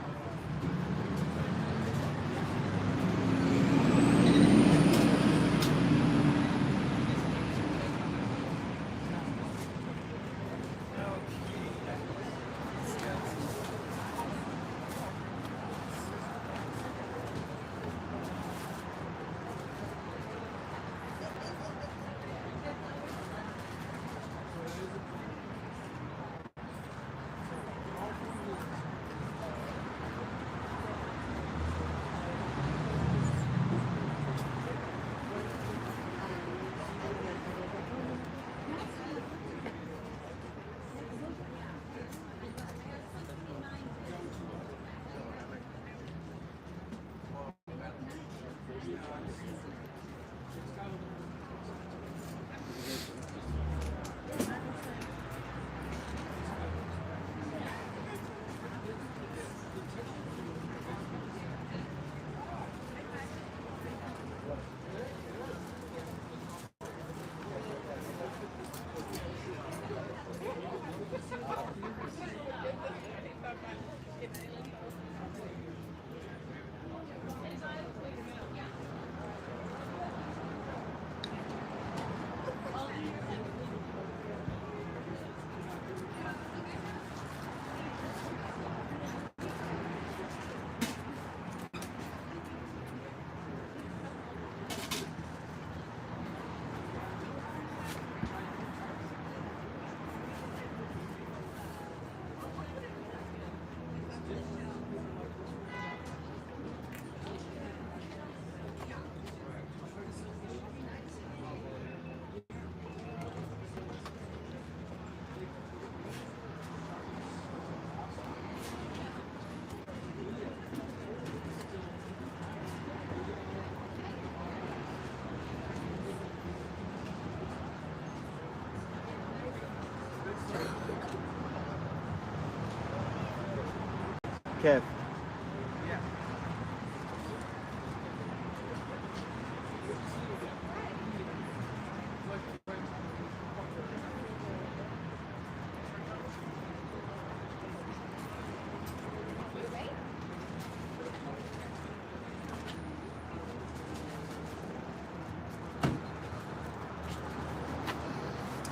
Kev.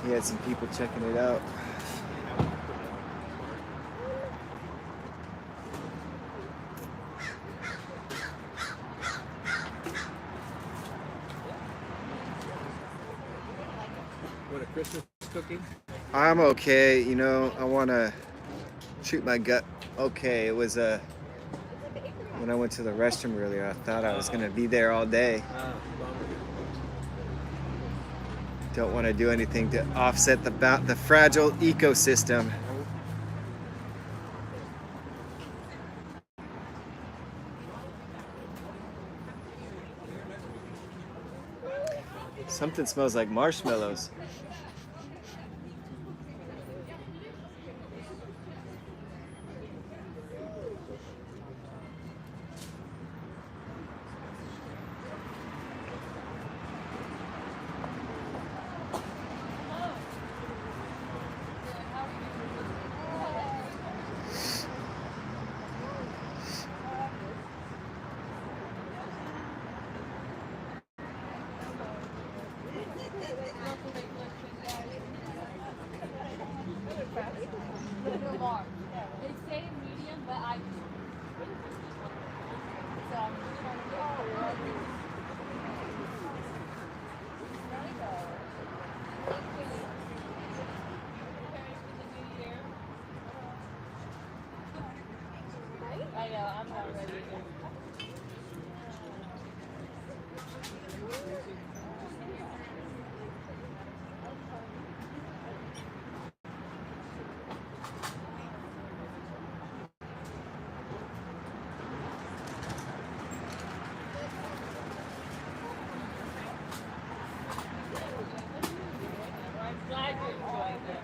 He had some people checking it out. What, a Christmas cookie? I'm okay, you know, I want to treat my gut okay. It was when I went to the restroom earlier, I thought I was going to be there all day. Bummer. Don't want to do anything to offset the fragile ecosystem. Something smells like marshmallows. They say medium, but I. So I'm just trying to get I know, I'm not ready yet. I'm glad you enjoyed it.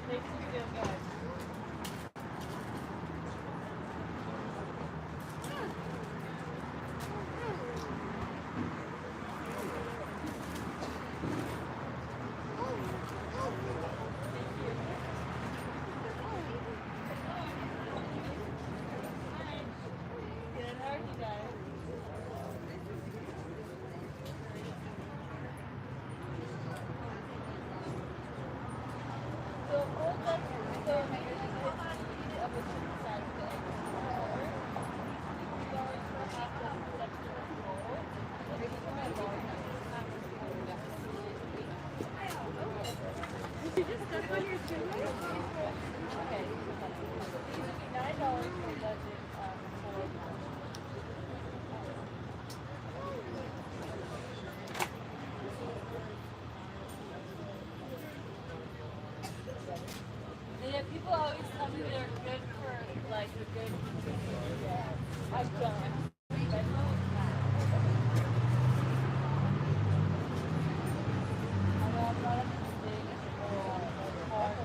Makes you feel good. Good, how are you guys? So hold that, so maybe it's up a certain size thing. $60 for half the extra roll. Maybe for my large, did you just step on your shoe? Okay. So these would be $9 for budget, for and yet people always tell me they're good for like a good I don't. I know it's not. I know I'm not a big or hard.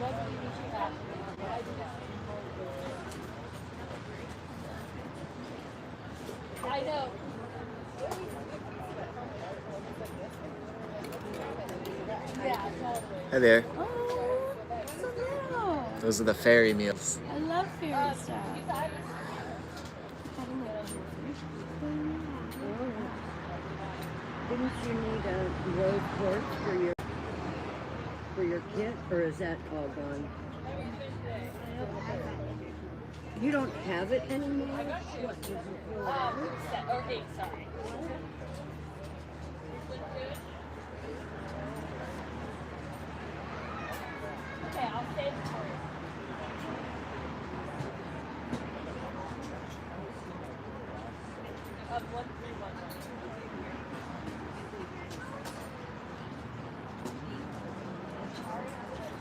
Nobody needs you happy. I do that. I know. Yeah, totally. Hi there. Oh, so little. Those are the fairy meals. I love fairy stuff. Didn't you need a rose quartz for your kit, or is that all gone? You don't have it anymore? Okay, sorry. Okay, I'll save it for you. Of 1311.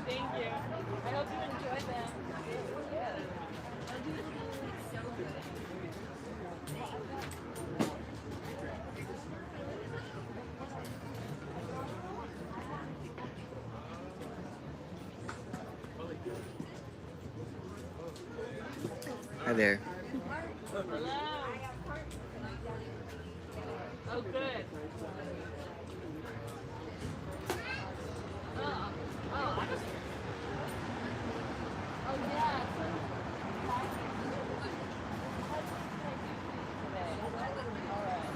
Thank you. I hope you enjoy them. Hi there. Hello. Oh, good. Oh, I just. Oh, yeah. All right.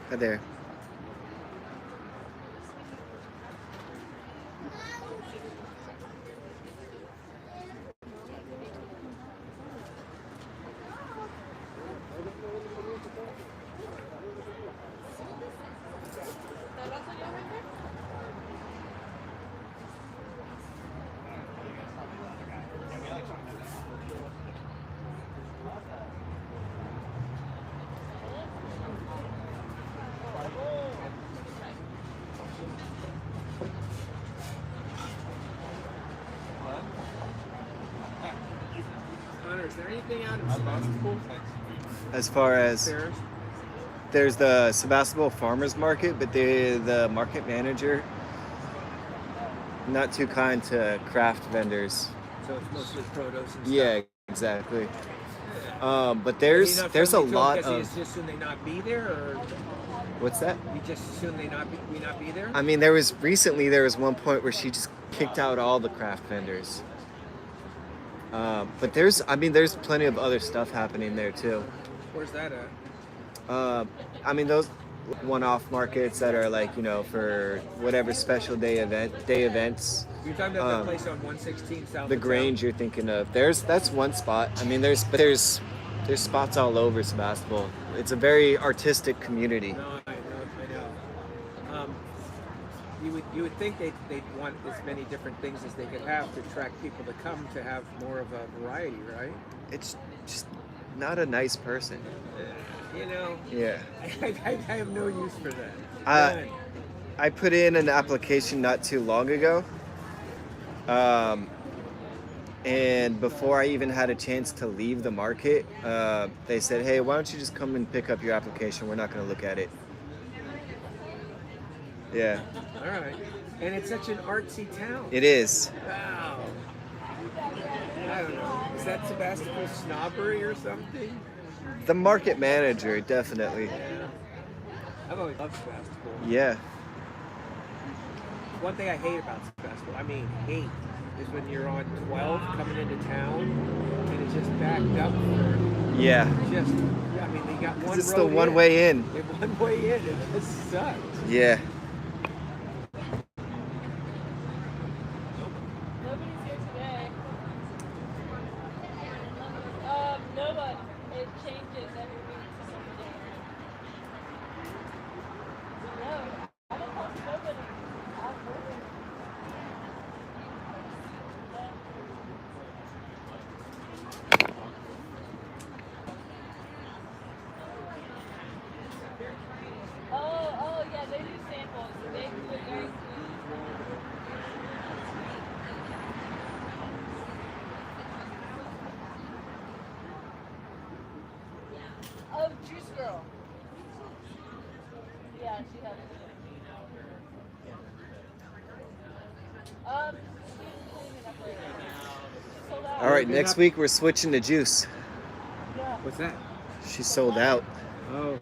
Hi there. Connor, is there anything out in Sebastopol? As far as Fairs? there's the Sebastopol Farmers Market, but the market manager not too kind to craft vendors. So it's mostly produce and stuff. Yeah, exactly. But Are you there's not a friendly to 'em lot 'cause you of just assume they not be there, or what's that? you just assume they not be there? I mean, there was one point where she just kicked out all the craft vendors. But there's plenty of other stuff happening there too. Where's that at? I mean, those one-off markets that are like, for whatever special day events. You're talking about that place on 116 South. The of Grange town? you're thinking of. That's one spot. I mean, there's spots all over Sebastopol. It's a very artistic community. No, I know. You would think they'd want as many different things as they could have to attract people to come to have more of a variety, right? It's just not a nice person. Yeah. I have no use for that. None. I put in an application not too long ago. And before I even had a chance to leave the market, they said, hey, why don't you just come and pick up your application? We're not going to look at it. Yeah. All right. And it's such an artsy town. It is. Wow. I don't know. Is that Sebastopol snobbery or something? The market manager, definitely. Yeah. I've always loved Sebastopol. Yeah. One thing I hate about Sebastopol, is when you're on 12 coming into town and it's just backed up for Yeah. they got one road It's the one way in. One way in, it just sucks. Yeah. Nobody's here today. Nobody. It changes every week. No, I don't talk to nobody. Oh, yeah, they do samples. They do it very sweet. Oh, Juice Girl. Yeah, she has it. She's cleaning up right now. She sold out. All right, next week we're switching to juice. What's that? She's sold out. Oh,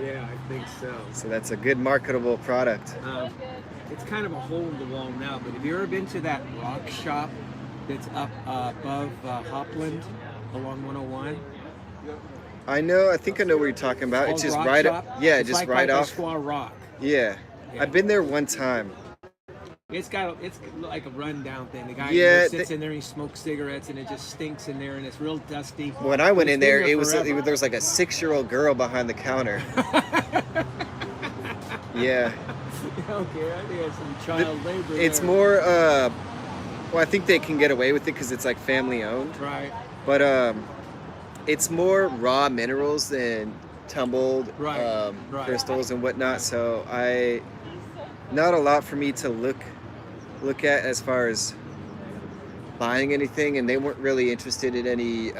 yeah, I think so. So that's a good marketable product. It's kind of a hole in the wall now, but have you ever been to that rock shop that's up above Hopland along 101? I think I know what you're talking about. It's just Rock right shop? Yeah, It's just like right by off. Squaw Rock. Yeah. Yeah. I've been there one time. It's like a rundown thing. The guy Yeah, sits in there and he smokes cigarettes and it just stinks in there and it's real dusty. When I went It's in been there, there was like a 6-year-old girl behind the counter. Yeah. Okay, I think it's some child labor. It's there. more well, I think they can get away with it because it's like family owned. Right. But it's more raw minerals than tumbled Right. crystals and whatnot. So not a lot for me to look at as far as buying anything, and they weren't really interested in any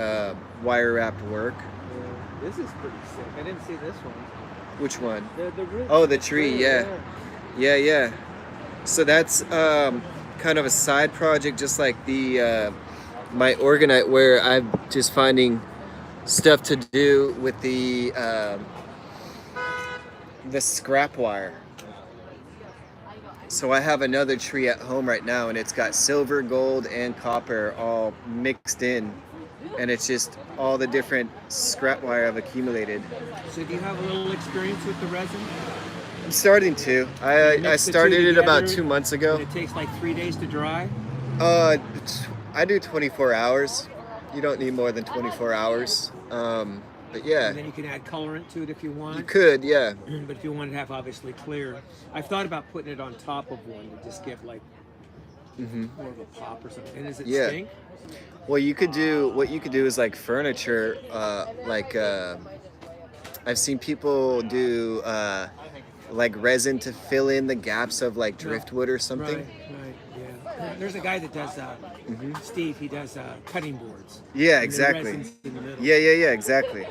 wire wrapped work. Yeah, this is pretty sick. I didn't see this one. Which one? The tree. Yeah. So that's kind of a side project, just like the my Orgonite, where I'm just finding stuff to do with the scrap wire. So I have another tree at home right now, and it's got silver, gold, and copper all mixed in and it's just all the different scrap wire I've accumulated. So do you have a little experience with the resin? I'm starting to. I Mix the two started it about together, 2 months ago. and it takes like 3 days to dry. I do 24 hours. You don't need more than 24 hours. But yeah. And then you can add colorant to it if you want. You could, yeah. But if you want to have obviously clear, I've thought about putting it on top of one to just give like more of a pop or something. And does it stink? Well, you could do what you could do is like furniture. I've seen people do like resin to fill in the gaps of like driftwood or something. Right, yeah. There's a guy that does, Steve, he does cutting boards. Yeah, And the exactly. resin's in the middle. Yeah, exactly.